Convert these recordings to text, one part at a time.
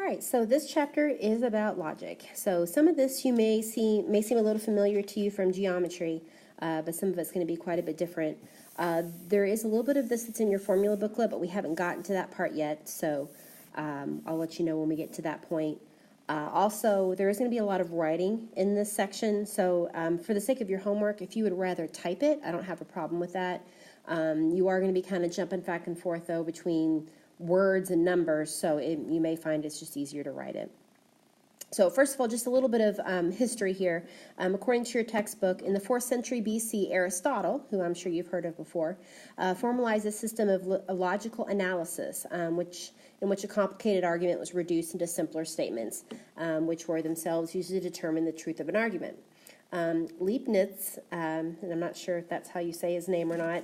All right, so this chapter is about logic. So some of this you may seem a little familiar to you from geometry, but some of it's going to be quite a bit different. There is a little bit of this that's in your formula booklet, but we haven't gotten to that part yet, so I'll let you know when we get to that point. Also, there is going to be a lot of writing in this section, so for the sake of your homework, if you would rather type it, I don't have a problem with that. You are going to be kind of jumping back and forth, though, between words and numbers, so you may find it's just easier to write it. So first of all, just a little bit of history here. According to your textbook, in the 4th century BC, Aristotle, who I'm sure you've heard of before, formalized a system of logical analysis, in which a complicated argument was reduced into simpler statements, which were themselves used to determine the truth of an argument. Leibniz, and I'm not sure if that's how you say his name or not,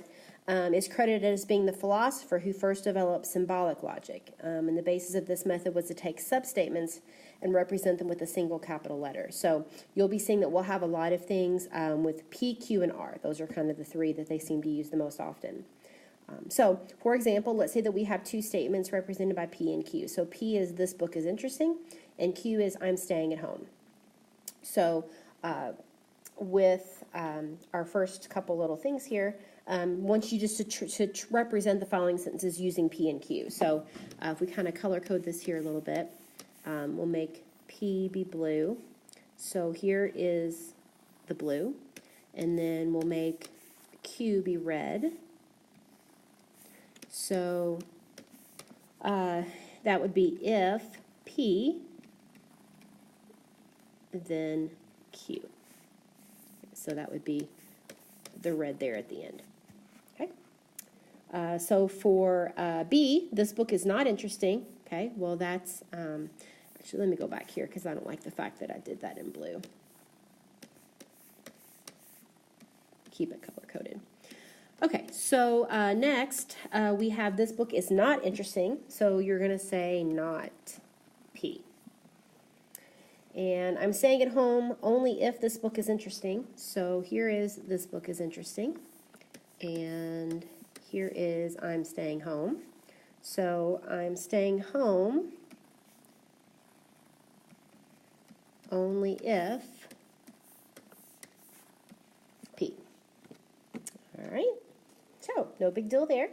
is credited as being the philosopher who first developed symbolic logic. And the basis of this method was to take substatements and represent them with a single capital letter. So you'll be seeing that we'll have a lot of things with P, Q, and R. Those are kind of the three that they seem to use the most often. So, for example, let's say that we have two statements represented by P and Q. So P is this book is interesting, and Q is I'm staying at home. So with our first couple little things here, want you just to represent the following sentences using P and Q. So if we kind of color code this here a little bit, we'll make P be blue. So here is the blue, and then we'll make Q be red. So that would be if P, then Q. So that would be the red there at the end. Okay. So for B, this book is not interesting. Okay, well that's, actually let me go back here because I don't like the fact that I did that in blue. Keep it color coded. Okay, so next we have this book is not interesting, so you're going to say not P. And I'm staying at home only if this book is interesting. So here is this book is interesting. And here is I'm staying home. So I'm staying home only if P. All right. So no big deal there.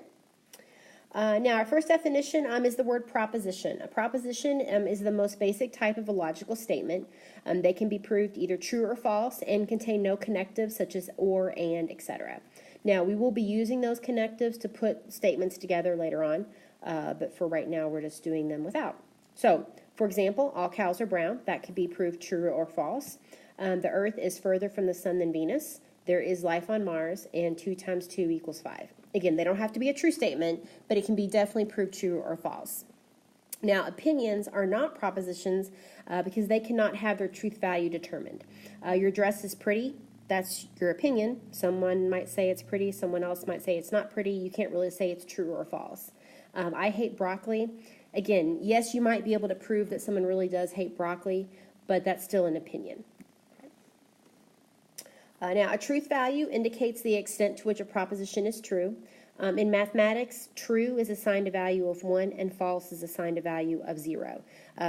Now, our first definition is the word proposition. A proposition is the most basic type of a logical statement. They can be proved either true or false and contain no connectives such as or, and, etc. Now, we will be using those connectives to put statements together later on, but for right now, we're just doing them without. So, for example, all cows are brown. That could be proved true or false. The Earth is further from the sun than Venus. There is life on Mars, and 2 times 2 equals 5. Again, they don't have to be a true statement, but it can be definitely proved true or false. Now, opinions are not propositions because they cannot have their truth value determined. Your dress is pretty. That's your opinion. Someone might say it's pretty. Someone else might say it's not pretty. You can't really say it's true or false. I hate broccoli. Again, yes, you might be able to prove that someone really does hate broccoli, but that's still an opinion. Now, a truth value indicates the extent to which a proposition is true. In mathematics, true is assigned a value of 1 and false is assigned a value of 0.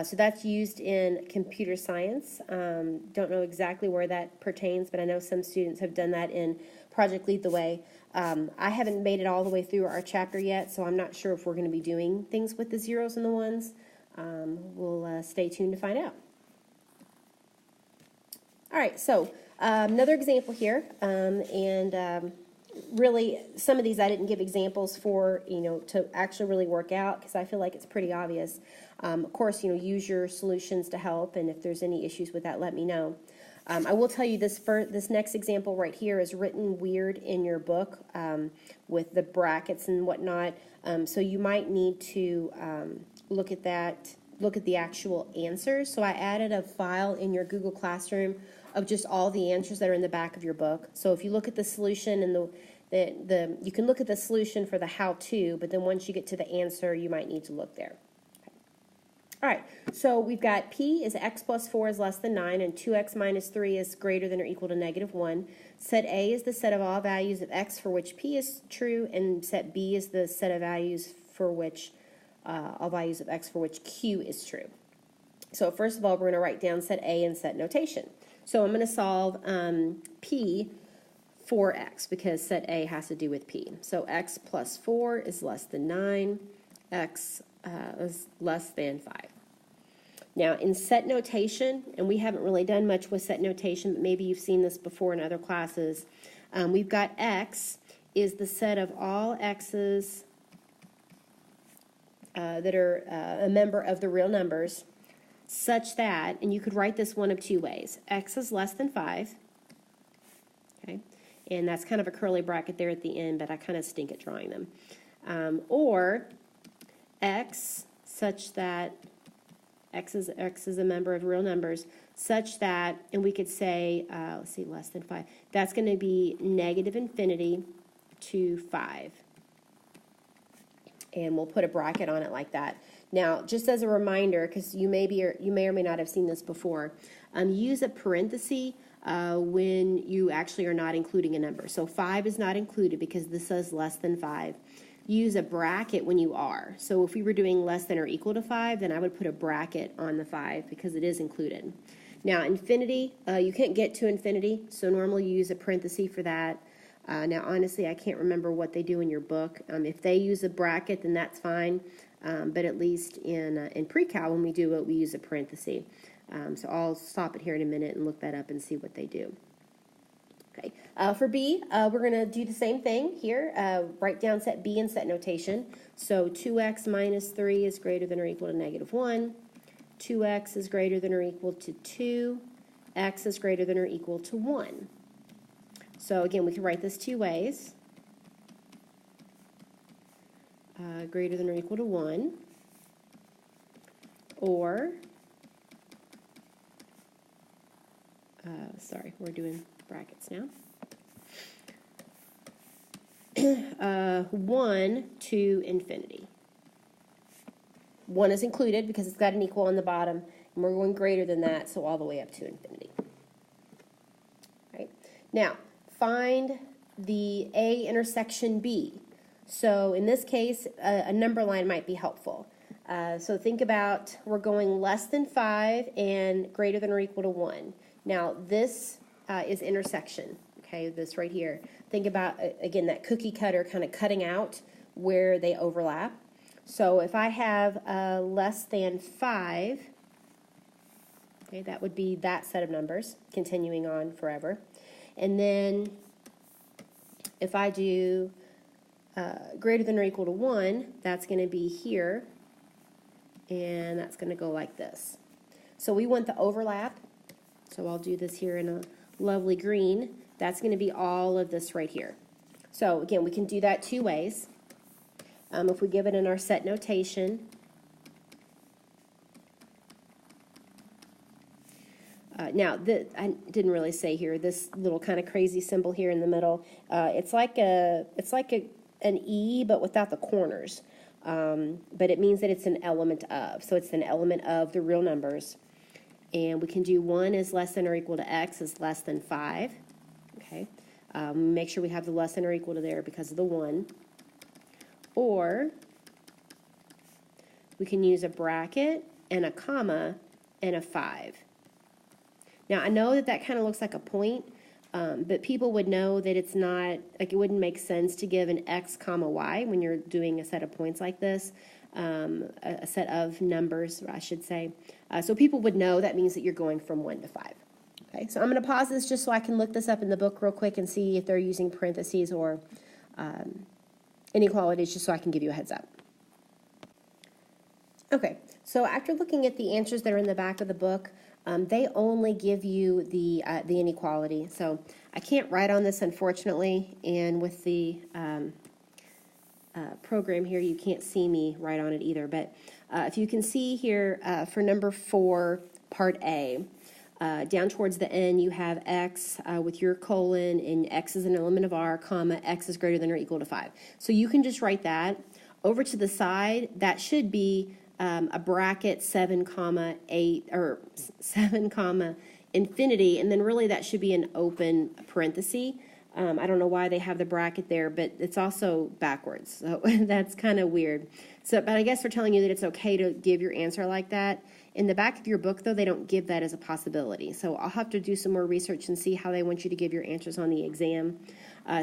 So that's used in computer science. Don't know exactly where that pertains, but I know some students have done that in Project Lead the Way. I haven't made it all the way through our chapter yet, so I'm not sure if we're going to be doing things with the zeros and the ones. We'll stay tuned to find out. All right, so another example here, really some of these I didn't give examples for, to actually really work out because I feel like it's pretty obvious. Of course, use your solutions to help, and if there's any issues with that, let me know. I will tell you this next example right here is written weird in your book with the brackets and whatnot, so you might need to look at that, look at the actual answers. So I added a file in your Google Classroom of just all the answers that are in the back of your book. So if you look at the solution and you can look at the solution for the how-to, but then once you get to the answer, you might need to look there. Okay. All right, so we've got P is x plus 4 is less than 9, and 2x minus 3 is greater than or equal to negative 1. Set A is the set of all values of x for which P is true, and set B is the set of values for which all values of x for which Q is true. So first of all, we're going to write down set A in set notation. So I'm going to solve P for x because set A has to do with P. So x plus 4 is less than 9, x is less than 5. Now in set notation, and we haven't really done much with set notation, but maybe you've seen this before in other classes, we've got x is the set of all x's that are a member of the real numbers, such that, and you could write this one of two ways, x is less than 5, okay, and that's kind of a curly bracket there at the end, but I kind of stink at drawing them, or x such that x is a member of real numbers, such that, and we could say, let's see, less than 5, that's going to be negative infinity to 5. And we'll put a bracket on it like that. Now, just as a reminder, because you may or may not have seen this before, use a parenthesis when you actually are not including a number. So 5 is not included because this says less than 5. Use a bracket when you are. So if we were doing less than or equal to 5, then I would put a bracket on the 5 because it is included. Now, infinity, you can't get to infinity, so normally you use a parenthesis for that. Now, honestly, I can't remember what they do in your book. If they use a bracket, then that's fine. But at least in pre-cal, when we do it, we use a parenthesis. So I'll stop it here in a minute and look that up and see what they do. Okay. For B, we're going to do the same thing here. Write down set B in set notation. So 2x minus 3 is greater than or equal to negative 1. 2x is greater than or equal to 2. X is greater than or equal to 1. So again, we can write this two ways. Greater than or equal to 1. Or, sorry, we're doing brackets now. 1 to infinity. 1 is included because it's got an equal on the bottom, and we're going greater than that, so all the way up to infinity. Right? Now, find the A intersection B. So in this case, a number line might be helpful. So think about, we're going less than 5 and greater than or equal to 1. Now this is intersection, okay, this right here. Think about, again, that cookie cutter kind of cutting out where they overlap. So if I have less than 5, okay, that would be that set of numbers, continuing on forever. And then if I do greater than or equal to 1, that's going to be here, and that's going to go like this. So we want the overlap, so I'll do this here in a lovely green. That's going to be all of this right here. So again, we can do that two ways. If we give it in our set notation, now, I didn't really say here, this little kind of crazy symbol here in the middle, it's like an E, but without the corners. But it means that it's an element of. So it's an element of the real numbers. And we can do 1 is less than or equal to x is less than 5. Okay. Make sure we have the less than or equal to there because of the 1. Or we can use a bracket and a comma and a 5. Now, I know that that kind of looks like a point, but people would know that it's not, like it wouldn't make sense to give an x comma y when you're doing a set of points like this, a set of numbers, I should say. So people would know that means that you're going from 1 to 5. Okay, so I'm going to pause this just so I can look this up in the book real quick and see if they're using parentheses or inequalities, just so I can give you a heads up. Okay, so after looking at the answers that are in the back of the book, they only give you the inequality. So I can't write on this, unfortunately, and with the program here, you can't see me write on it either. But if you can see here for number 4, part A, down towards the end, you have x with your colon, and x is an element of R, comma, x is greater than or equal to 5. So you can just write that. Over to the side, that should be a bracket 7 comma 8 or 7 comma infinity, and then really that should be an open parenthesis I don't know why they have the bracket there, but it's also backwards. So that's kind of weird. So, but I guess they're telling you that it's okay to give your answer like that. In the back of your book, though, they don't give that as a possibility. So I'll have to do some more research and see how they want you to give your answers on the exam.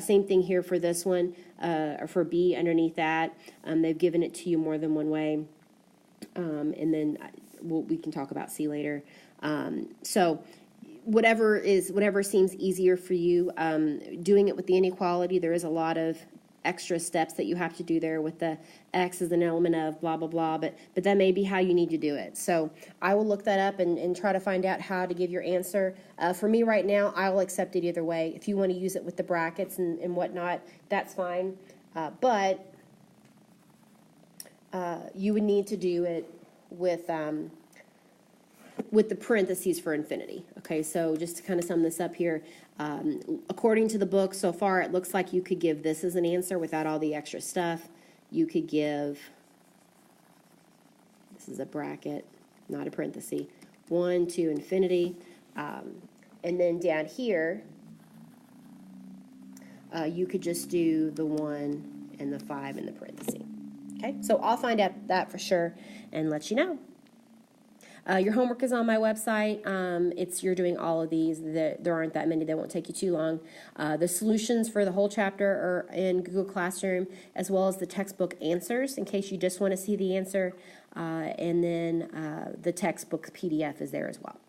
Same thing here for this one, or for B underneath that. They've given it to you more than one way. And then we can talk about C later. So whatever seems easier for you, doing it with the inequality, there is a lot of extra steps that you have to do there with the X as an element of blah, blah, blah, but that may be how you need to do it. So I will look that up and try to find out how to give your answer. For me right now, I will accept it either way. If you want to use it with the brackets and whatnot, that's fine. But you would need to do it with the parentheses for infinity. Okay, so just to kind of sum this up here, according to the book so far, it looks like you could give this as an answer without all the extra stuff. You could give, this is a bracket, not a parenthesis, 1 to infinity. And then down here, you could just do the 1 and the 5 in the parenthesis. Okay, so I'll find out that for sure and let you know. Your homework is on my website. You're doing all of these. There aren't that many. They won't take you too long. The solutions for the whole chapter are in Google Classroom, as well as the textbook answers in case you just want to see the answer. And then the textbook PDF is there as well.